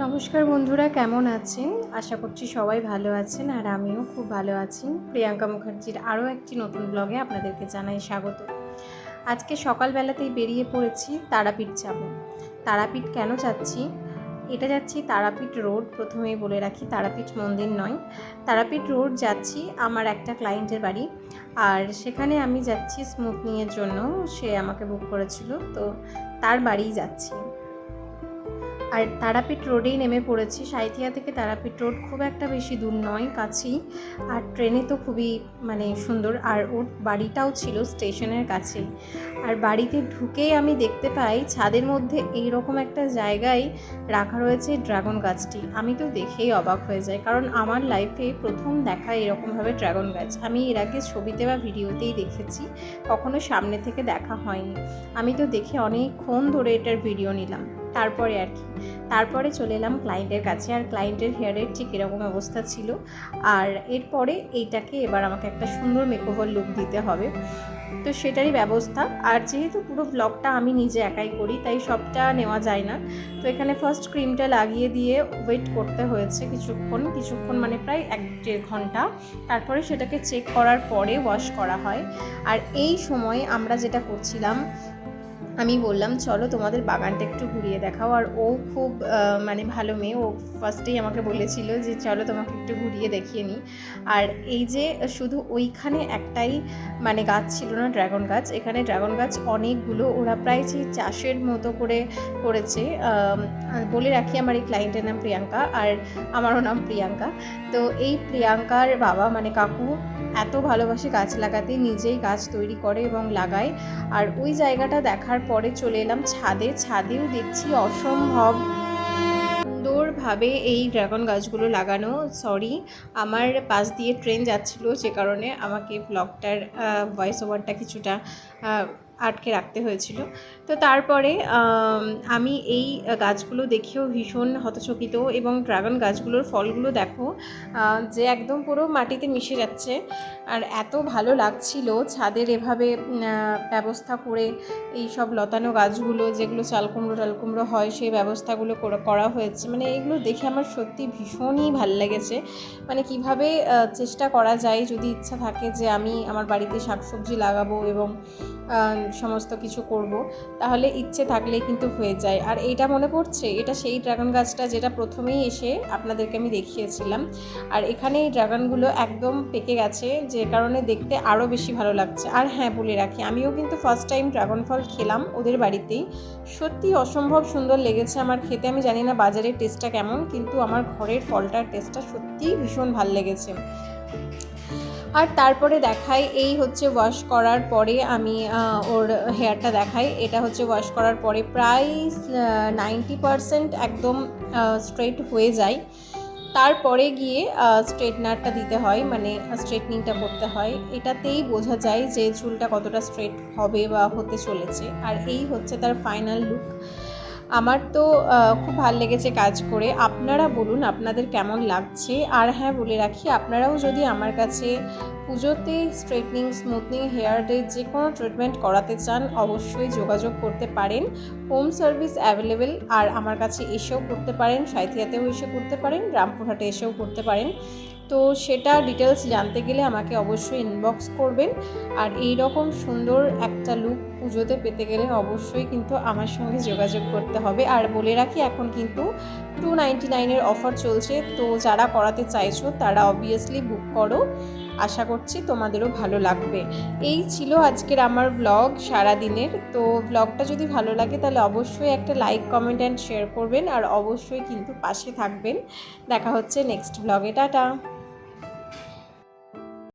নমস্কার বন্ধুরা, কেমন আছেন? আশা করছি সবাই ভালো আছেন আর আমিও খুব ভালো আছি। প্রিয়াঙ্কা মুখার্জির আরও একটি নতুন ব্লগে আপনাদেরকে জানাই স্বাগত। আজকে সকালবেলাতেই বেরিয়ে পড়েছি তারাপীঠ যাব। তারাপীঠ কেন যাচ্ছি? এটা যাচ্ছি তারাপীঠ রোড। প্রথমেই বলে রাখি, তারাপীঠ মন্দির নয়, তারাপীঠ রোড যাচ্ছি আমার একটা ক্লায়েন্টের বাড়ি। আর সেখানে আমি যাচ্ছি স্মুথনিংয়ের জন্য। সে আমাকে বুক করেছিল, তো তার বাড়িই যাচ্ছি। আর তারাপীঠ রোডেই নেমে পড়েছি। সাঁইথিয়া থেকে তারাপীঠ রোড খুব একটা বেশি দূর নয়, কাছেই। আর ট্রেনে তো খুবই সুন্দর। আর ওর বাড়িটাও ছিল স্টেশনের কাছেই। আর বাড়িতে ঢুকেই আমি দেখতে পাই ছাদের মধ্যে এইরকম একটা জায়গায় রাখা রয়েছে ড্রাগন গাছটি। আমি তো দেখেই অবাক হয়ে যাই, কারণ আমার লাইফে প্রথম দেখা এরকমভাবে ড্রাগন গাছ। আমি এর আগে ছবিতে বা ভিডিওতেই দেখেছি, কখনো সামনে থেকে দেখা হয়নি। আমি তো দেখে অনেকক্ষণ ধরে এটার ভিডিও নিলাম। তারপরে চলে এলাম ক্লায়েন্টের কাছে। আর ক্লায়েন্টের হেয়ারের ঠিক এরকম অবস্থা ছিল। আর এরপরে এইটাকে এবার আমাকে একটা সুন্দর মেকওভার লুক দিতে হবে, তো সেটারই ব্যবস্থা। আর যেহেতু পুরো ব্লগটা আমি নিজে একাই করি, তাই সবটা নেওয়া যায় না। তো এখানে ফার্স্ট ক্রিমটা লাগিয়ে দিয়ে ওয়েট করতে হয়েছে কিছুক্ষণ মানে প্রায় 1-1.5 ঘন্টা। তারপরে সেটাকে চেক করার পরে ওয়াশ করা হয়। আর এই সময় আমরা যেটা করছিলাম, আমি বললাম চলো তোমাদের বাগানটা একটু ঘুরিয়ে দেখাও। আর ও খুব ভালো মেয়ে। ও ফার্স্টেই আমাকে বলেছিল যে চলো তোমাকে একটু ঘুরিয়ে দেখিয়ে নিই। আর এই যে শুধু ওইখানে একটাই গাছ ছিল না, ড্রাগন গাছ। এখানে ড্রাগন গাছ অনেকগুলো, ওরা প্রায় যে চাষের মতো করে করেছে। বলে রাখি, আমার এই ক্লায়েন্টের নাম প্রিয়াঙ্কা আর আমারও নাম প্রিয়াঙ্কা। তো এই প্রিয়াঙ্কার বাবা কাকু এত ভালোবাসে গাছ লাগাতে, নিজেই গাছ তৈরি করে এবং লাগায়। আর ওই জায়গাটা দেখার পরে চলে এলাম ছাদেও দেখছি অসম্ভব সুন্দরভাবে এই ড্রাগন গাছগুলো লাগানো। আমার পাশ দিয়ে ট্রেন যাচ্ছিল, যে কারণে আমাকে ব্লগটার ভয়েস ওভারটা কিছুটা আটকে রাখতে হয়েছিল। তো তারপরে আমি এই গাছগুলো দেখেও ভীষণ হতচকিত। এবং ড্রাগন গাছগুলোর ফলগুলো দেখো যে একদম পুরো মাটিতে মিশে যাচ্ছে। আর এত ভালো লাগছিল ছাদের এভাবে ব্যবস্থা করে এই সব লতানো গাছগুলো, যেগুলো চালকুমড়ো হয়, সেই ব্যবস্থাগুলো করা হয়েছে। এগুলো দেখে আমার সত্যি ভীষণই ভালো লেগেছে। কিভাবে চেষ্টা করা যায়, যদি ইচ্ছা থাকে যে আমি আমার বাড়িতে শাকসবজি লাগাবো এবং সমস্ত কিছু করব, তাহলে ইচ্ছে থাকলে কিন্তু হয়ে যায়। আর এইটা মনে পড়ছে, এটা সেই ড্রাগন গাছটা যেটা প্রথমেই এসে আপনাদেরকে আমি দেখিয়েছিলাম। আর এখানে এই ড্রাগনগুলো একদম পেকে গেছে, যে কারণে দেখতে আরও বেশি ভালো লাগছে। আর হ্যাঁ, বলে রাখি, আমিও কিন্তু ফার্স্ট টাইম ড্রাগন ফল খেলাম ওদের বাড়িতেই। সত্যি অসম্ভব সুন্দর লেগেছে আমার খেতে। আমি জানি না বাজারের টেস্টটা কেমন, কিন্তু আমার ঘরের ফলটার টেস্টটা সত্যিই ভীষণ ভালো লেগেছে। আর তারপরে দেখাই, এই হচ্ছে ওয়াশ করার পরে আমি ওর হেয়ারটা দেখাই। এটা হচ্ছে ওয়াশ করার পরে প্রায় 90% একদম স্ট্রেট হয়ে যায়। তারপরে গিয়ে স্ট্রেটনারটা দিতে হয়, স্ট্রেটনিংটা করতে হয়। এটাতেই বোঝা যায় যে চুলটা কতটা স্ট্রেট হবে বা হতে চলেছে। আর এই হচ্ছে তার ফাইনাল লুক। আমার তো খুব ভালো লেগেছে কাজ করে। আপনারা বলুন আপনাদের কেমন লাগছে। আর হ্যাঁ, বলে রাখি, আপনারাও যদি আমার কাছে পুজোতে স্ট্রেটনিং, স্মুথনিং, হেয়ারের যে কোনো ট্রিটমেন্ট করাতে চান, অবশ্যই যোগাযোগ করতে পারেন। Home service available. আর আমার কাছে এসেও করতে পারেন, সাঁইথিয়াতেও এসে করতে পারেন, রামপুরহাটে এসেও করতে পারেন। তো সেটা ডিটেলস জানতে গেলে আমাকে অবশ্যই ইনবক্স করবেন। আর এই রকম সুন্দর একটা লুক পুজোতে পেতে গেলে অবশ্যই কিন্তু আমার সঙ্গে যোগাযোগ করতে হবে। আর বলে রাখি, এখন কিন্তু 299-এর অফার চলছে। তো যারা করাতে চাইছো তারা অবভিয়াসলি বুক করো। আশা করছি তোমাদেরও ভালো লাগবে। এই ছিল আজকের আমার ব্লগ সারাদিনের। তো ব্লগটা যদি ভালো লাগে তাহলে অবশ্যই একটা লাইক, কমেন্ট অ্যান্ড শেয়ার করবেন। আর অবশ্যই কিন্তু পাশে থাকবেন। দেখা হচ্ছে নেক্সট ব্লগে। টাটা।